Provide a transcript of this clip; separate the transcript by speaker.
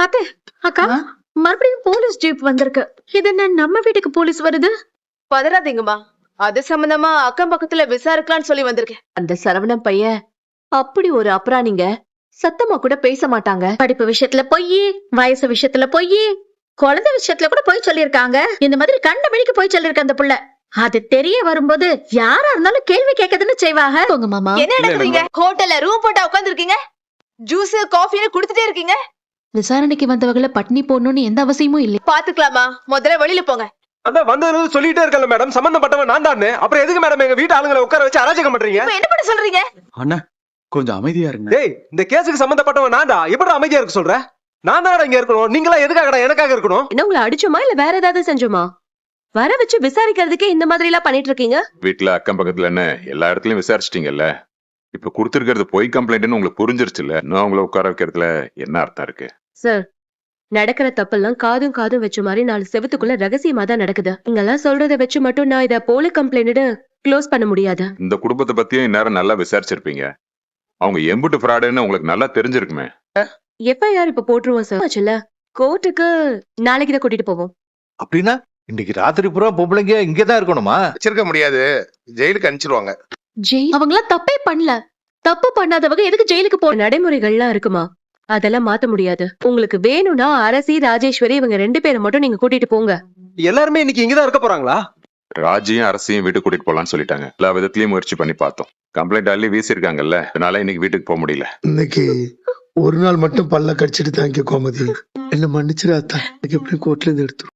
Speaker 1: அத்தை, அக்கா, மறுபடியும் போலீஸ் ஜீப் வந்திருக்கு. இது என்ன நம்ம வீட்டுக்கு போலீஸ் வருது?
Speaker 2: பதறாதீங்கம்மா, அது சம்பந்தமா அக்கம் பக்கத்துல விசாரிக்கலாம்னு சொல்லி வந்திருக்கேன்.
Speaker 3: அந்த சரவணன் பையன் அப்படி ஒரு அப்புறாணிங்க, சத்தமா கூட பேச மாட்டாங்க.
Speaker 1: படிப்பு விஷயத்துல பொய், வயசு விஷயத்துல பொய், குழந்தை விஷயத்துல கூட போய் சொல்லிருக்காங்க. இந்த மாதிரி கண்ட மணிக்கு போய் சொல்லிருக்க அந்த புள்ள. அது தெரிய வரும்போது யாரா இருந்தாலும் கேள்வி கேட்கதுன்னு செய்வாங்க.
Speaker 3: உங்க மாமா
Speaker 2: என்ன நடக்குறீங்க? ஹோட்டல்ல ரூம் போட்டா உட்கார்ந்து இருக்கீங்க, ஜூஸ் காஃபின்னு குடுத்துட்டே இருக்கீங்க.
Speaker 3: விசாரணைக்கு வந்தவங்கள பட்னி போடணும்னு எந்த அவசியமும் இல்லை.
Speaker 2: பாத்துக்கலாமா, முதல்ல வெளியில போங்க.
Speaker 4: அதான் வந்ததுல சொல்லிட்டே இருக்கல மேடம், சம்பந்தப்பட்டவன் நான் தான். அப்புறம் எதுக்கு மேடம் எங்க வீட்டு ஆளுங்களை உட்கார வச்சு அராஜகம் பண்றீங்க?
Speaker 2: இப்ப என்ன பண்ண சொல்றீங்க?
Speaker 5: அண்ணா கொஞ்சம் அமைதியா இருங்க.
Speaker 4: டேய், இந்த கேஸுக்கு சம்பந்தப்பட்டவன் நான் தான். எப்படி அமைதியா இருக்க சொல்ற? நான் தான் இங்க இருக்கணும், நீங்களா எதுக்காக எனக்காக இருக்கணும்?
Speaker 6: என்ன உங்களை அடிச்சோமா இல்ல வேற ஏதாவது செஞ்சோமா? வர வச்சு விசாரிக்கிறதுக்கே இந்த மாதிரி எல்லாம் பண்ணிட்டு இருக்கீங்க.
Speaker 7: வீட்டுல அக்கம் பக்கத்துல என்ன எல்லா இடத்துலயும் விசாரிச்சிட்டீங்கல்ல, இப்ப குடுத்திருக்கிறது பொய் கம்ப்ளைண்ட்னு உங்களுக்கு புரிஞ்சிருச்சுல்ல. இன்னும் உங்களை உட்கார வைக்கிறதுல என்ன அர்த்தம் இருக்கு?
Speaker 6: சார், நடக்கிற தப்பெல்லாம் காதும் காதும் வச்ச மாதிரி 4 செவத்துக்குள்ள ரகசியமா தான் நடக்குது. இங்கெல்லாம் சொல்றதை வச்சு மட்டும் நான் இத போலி கம்ப்ளைண்ட் க்ளோஸ் பண்ண முடியாது.
Speaker 7: இந்த குடும்பத்தை பத்தியும் இந்நேரம் நல்லா விசாரிச்சிருப்பீங்க. அவங்க எம்புட்டு ஃப்ராடுன்னு உங்களுக்கு நல்லா தெரிஞ்சிருக்குமே.
Speaker 6: எஃப்ஐஆர் இப்ப போட்டுருவோம் சார். ஆச்சுல்ல, கோர்ட்டுக்கு நாளைக்கு தான் கூட்டிட்டு போவோம்.
Speaker 5: அப்படின்னா இன்னைக்கு ராத்திரி பூரா பொம்பளைங்க இங்கதான் இருக்கணுமா?
Speaker 8: வச்சிருக்க முடியாது, ஜெயிலுக்கு அனுப்பிச்சிருவாங்க.
Speaker 3: ஜெயில்
Speaker 1: அவங்களாம் தப்பே பண்ணல.
Speaker 6: தப்பு பண்ணாதவங்க எதுக்கு ஜெயிலுக்கு போ? நடைமுறைகள்லாம் இருக்குமா, அதெல்லாம் மாத்த முடியாது. உங்களுக்கு வேணும்னா அரசி, ராஜேஸ்வரி இவங்க 2 பேரை மட்டும் நீங்க கூட்டிட்டு போங்க.
Speaker 4: எல்லாருமே இன்னைக்கு இங்கதான் இருக்க போறாங்களா?
Speaker 7: ராஜியும் அரசியும் வீட்டுக்கு கூட்டிட்டு போலான்னு சொல்லிட்டாங்க. எல்லா விதத்திலயும் முயற்சி பண்ணி பார்த்தோம். கம்ப்ளைண்ட் அள்ளி வீசிருக்காங்கல்ல, அதனால இன்னைக்கு வீட்டுக்கு போக முடியல.
Speaker 9: இன்னைக்கு ஒரு நாள் மட்டும் பல்ல கடிச்சிட்டு தாங்க கோமதி, என்ன மன்னிச்சிடாத்தா. எப்படி கோர்ட்ல இருந்து எடுத்துரும்.